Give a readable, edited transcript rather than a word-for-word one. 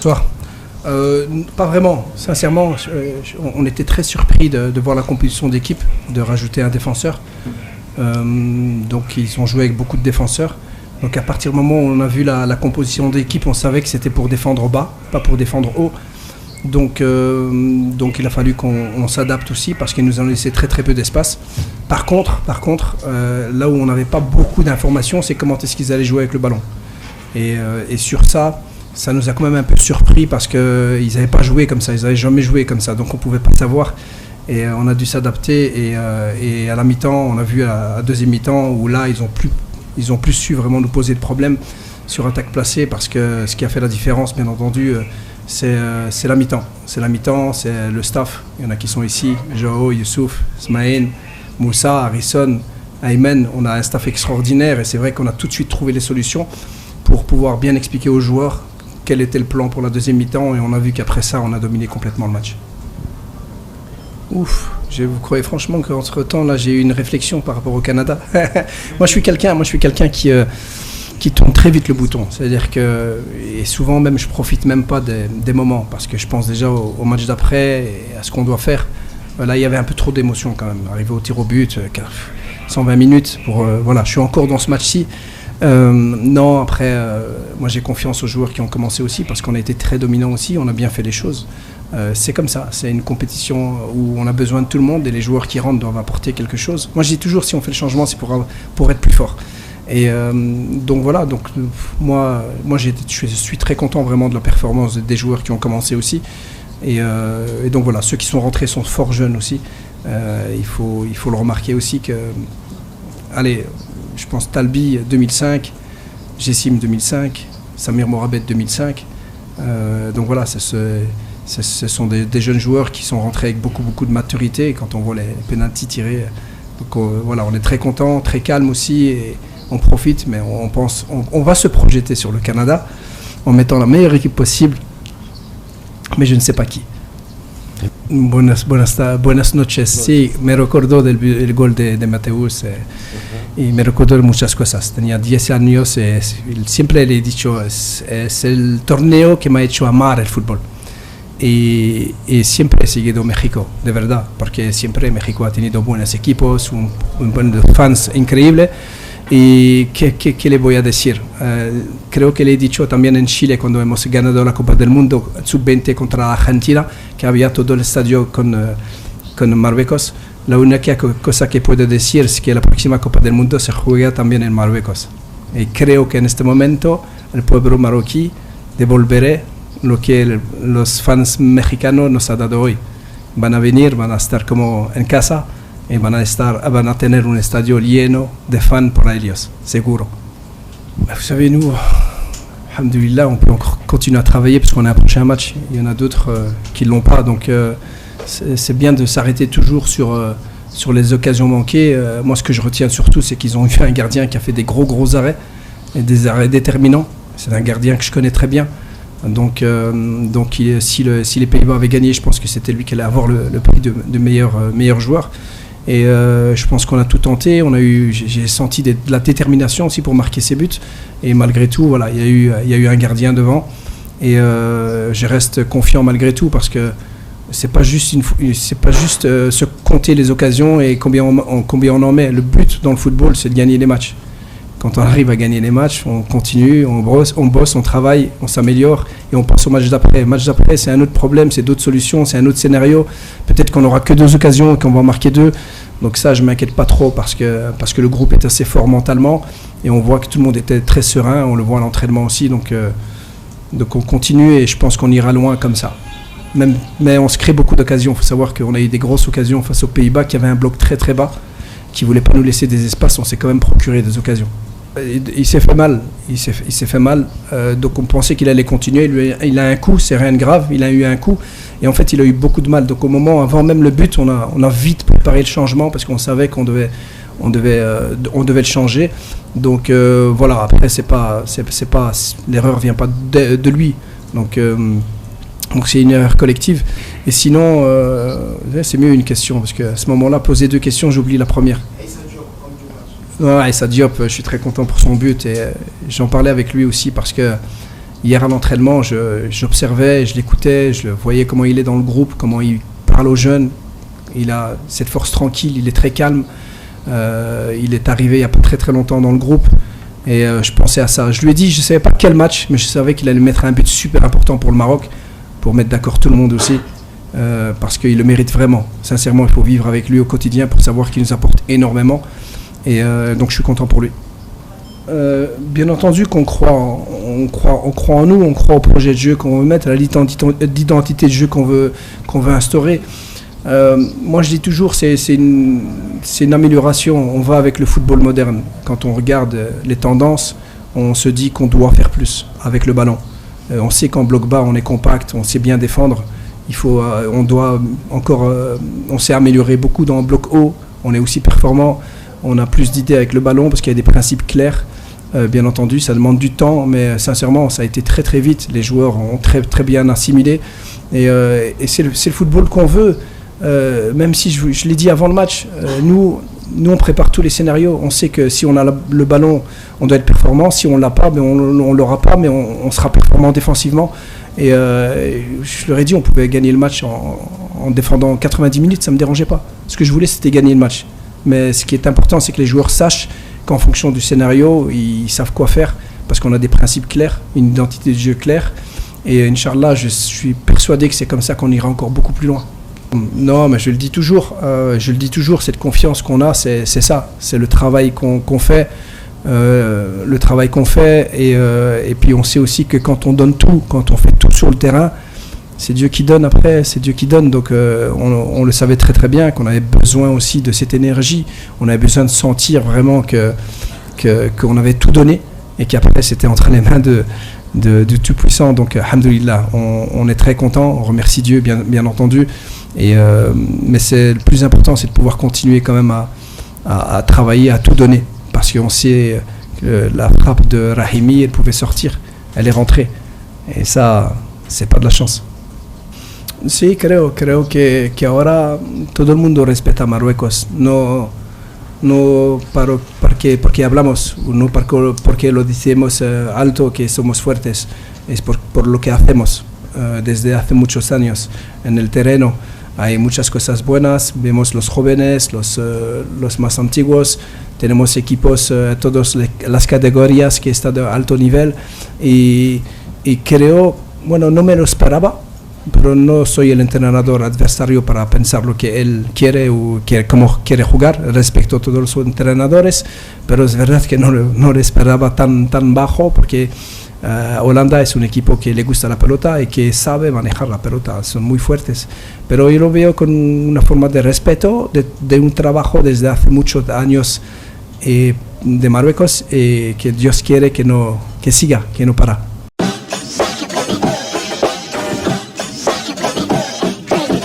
Bonsoir. Pas vraiment. Sincèrement, on était très surpris de voir la composition d'équipe, de rajouter un défenseur. Donc ils ont joué avec beaucoup de défenseurs. Donc à partir du moment où on a vu la composition d'équipe, on savait que c'était pour défendre bas, pas pour défendre haut. Donc il a fallu qu'on s'adapte aussi parce qu'ils nous ont laissé très peu d'espace. Par contre, là où on n'avait pas beaucoup d'informations, c'est comment est-ce qu'ils allaient jouer avec le ballon. Et sur ça nous a quand même un peu surpris parce qu'ils n'avaient pas joué comme ça, ils n'avaient jamais joué comme ça, donc on ne pouvait pas savoir. Et on a dû s'adapter et à la mi-temps, on a vu à deuxième mi-temps où là, ils ont plus su vraiment nous poser de problèmes sur attaque placée parce que ce qui a fait la différence, bien entendu, c'est la mi-temps. C'est la mi-temps, c'est le staff. Il y en a qui sont ici, Joao, Youssouf, Smaïn, Moussa, Harrison, Aymen. On a un staff extraordinaire et c'est vrai qu'on a tout de suite trouvé les solutions pour pouvoir bien expliquer aux joueurs quel était le plan pour la deuxième mi-temps et on a vu qu'après ça, on a dominé complètement le match. Ouf, vous croyez franchement qu'entre-temps, là, j'ai eu une réflexion par rapport au Canada. Moi, je suis quelqu'un qui tourne très vite le bouton. C'est-à-dire que, et souvent même, je profite même pas des moments parce que je pense déjà au match d'après et à ce qu'on doit faire. Là, il y avait un peu trop d'émotions quand même. Arrivé au tir au but, 120 minutes, voilà, je suis encore dans ce match-ci. Non, après, moi j'ai confiance aux joueurs qui ont commencé aussi parce qu'on a été très dominants aussi, on a bien fait les choses. C'est comme ça, c'est une compétition où on a besoin de tout le monde et les joueurs qui rentrent doivent apporter quelque chose. Moi je dis toujours, si on fait le changement, c'est pour être plus fort. Et donc voilà, donc moi je suis très content vraiment de la performance des joueurs qui ont commencé aussi. Et donc voilà, ceux qui sont rentrés sont fort jeunes aussi. Il faut le remarquer aussi que, allez, je pense Talbi 2005, Jessim 2005, Samir Morabet 2005. Donc voilà, ce sont des jeunes joueurs qui sont rentrés avec beaucoup de maturité. Et quand on voit les pénaltys tirés, donc voilà, on est très content, très calme aussi et on profite. Mais on va se projeter sur le Canada en mettant la meilleure équipe possible. Mais je ne sais pas qui. Buenas noches. Sí, me recuerdo del gol de Mateus y me recuerdo de muchas cosas. Tenía 10 años y siempre le he dicho, es el torneo que me ha hecho amar el fútbol. Y siempre he seguido México, de verdad, porque siempre México ha tenido buenos equipos, un buen fans increíble. ¿Y qué le voy a decir? Creo que le he dicho también en Chile cuando hemos ganado la Copa del Mundo sub-20 contra Argentina, que había todo el estadio con Marruecos. La única cosa que puedo decir es que la próxima Copa del Mundo se juega también en Marruecos. Y creo que en este momento el pueblo marroquí devolverá lo que los fans mexicanos nos han dado hoy. Van a venir, van a estar como en casa. Et van a tener un estadio lleno de fans pour ellos, seguro. Vous savez, nous, alhamdoulilah, on peut encore continuer à travailler parce qu'on a un prochain match. Il y en a d'autres qui ne l'ont pas, donc c'est bien de s'arrêter toujours sur les occasions manquées. Moi, ce que je retiens surtout, c'est qu'ils ont eu un gardien qui a fait des gros arrêts, et des arrêts déterminants. C'est un gardien que je connais très bien. Donc si les Pays-Bas avaient gagné, je pense que c'était lui qui allait avoir le prix de meilleur joueur. Et je pense qu'on a tout tenté. J'ai senti de la détermination aussi pour marquer ses buts. Et malgré tout, voilà, il y a eu un gardien devant. Et je reste confiant malgré tout parce que c'est pas juste se compter les occasions et combien on en met. Le but dans le football, c'est de gagner les matchs. Quand on arrive à gagner les matchs, on continue, on bosse, on travaille, on s'améliore et on passe au match d'après. Le match d'après, c'est un autre problème, c'est d'autres solutions, c'est un autre scénario. Peut-être qu'on n'aura que 2 occasions et qu'on va en marquer 2. Donc ça, je ne m'inquiète pas trop parce que le groupe est assez fort mentalement et on voit que tout le monde était très serein. On le voit à l'entraînement aussi. Donc on continue et je pense qu'on ira loin comme ça. Mais on se crée beaucoup d'occasions. Il faut savoir qu'on a eu des grosses occasions face aux Pays-Bas qui avaient un bloc très bas, qui ne voulait pas nous laisser des espaces. On s'est quand même procuré des occasions. Il s'est fait mal, donc on pensait qu'il allait continuer. Il a un coup, c'est rien de grave, il a eu un coup et en fait il a eu beaucoup de mal. Donc au moment avant même le but, on a vite préparé le changement parce qu'on savait qu'on devait le changer. Donc voilà, après c'est pas l'erreur vient pas de lui. Donc c'est une erreur collective. Et sinon c'est mieux une question parce qu'à ce moment-là poser 2 questions, j'oublie la première. Ouais, Issa Diop, je suis très content pour son but et j'en parlais avec lui aussi parce que Hier à l'entraînement, j'observais, je l'écoutais, je voyais comment il est dans le groupe, comment il parle aux jeunes. Il a cette force tranquille, il est très calme. Il est arrivé il n'y a pas très très longtemps dans le groupe. Et je pensais à ça. Je lui ai dit, je ne savais pas quel match, mais je savais qu'il allait mettre un but super important pour le Maroc, pour mettre d'accord tout le monde aussi, parce qu'il le mérite vraiment. Sincèrement, il faut vivre avec lui au quotidien pour savoir qu'il nous apporte énormément. Et donc je suis content pour lui. Bien entendu qu'on croit en nous, on croit au projet de jeu qu'on veut mettre, à l'identité de jeu qu'on veut instaurer. Moi je dis toujours c'est une amélioration, on va avec le football moderne. Quand on regarde les tendances, on se dit qu'on doit faire plus avec le ballon. On sait qu'en bloc bas on est compact, on sait bien défendre. On s'est amélioré beaucoup dans le bloc haut, on est aussi performant, on a plus d'idées avec le ballon parce qu'il y a des principes clairs. Bien entendu, ça demande du temps, mais sincèrement, ça a été très très vite. Les joueurs ont très très bien assimilé, et c'est le football qu'on veut. Même si je l'ai dit avant le match, nous on prépare tous les scénarios. On sait que si on a le ballon, on doit être performant. Si on l'a pas, mais on l'aura pas, mais on sera performant défensivement. Et je leur ai dit, on pouvait gagner le match en défendant 90 minutes, ça me dérangeait pas. Ce que je voulais, c'était gagner le match. Mais ce qui est important, c'est que les joueurs sachent qu'en fonction du scénario, ils savent quoi faire, parce qu'on a des principes clairs, une identité de jeu claire. Et Inch'Allah, je suis persuadé que c'est comme ça qu'on ira encore beaucoup plus loin. Non, mais je le dis toujours, cette confiance qu'on a, c'est ça, c'est le travail qu'on fait, et puis on sait aussi que quand on donne tout, quand on fait tout sur le terrain, c'est Dieu qui donne après, c'est Dieu qui donne. Donc on le savait très très bien qu'on avait besoin aussi de cette énergie, on avait besoin de sentir vraiment qu'on avait tout donné, et qu'après c'était entre les mains de Tout-Puissant. Donc alhamdoulilah, on est très content, on remercie Dieu bien entendu. Mais le plus important, c'est de pouvoir continuer quand même à travailler, à tout donner, parce qu'on sait que la frappe de Rahimi, elle pouvait sortir, elle est rentrée, et ça, c'est pas de la chance. Sí, creo que ahora todo el mundo respeta a Marruecos, no porque hablamos, no porque lo decimos alto que somos fuertes, es por lo que hacemos desde hace muchos años en el terreno. Hay muchas cosas buenas, vemos los jóvenes, los más antiguos, tenemos equipos, todas las categorías que están de alto nivel, y creo, bueno, no me lo esperaba, pero no soy el entrenador adversario para pensar lo que él quiere o cómo quiere jugar. Respeto a todos los entrenadores, pero es verdad que no lo esperaba tan bajo, porque Holanda es un equipo que le gusta la pelota y que sabe manejar la pelota, son muy fuertes, pero yo lo veo con una forma de respeto de un trabajo desde hace muchos años de Marruecos, que Dios quiere que siga, que no para.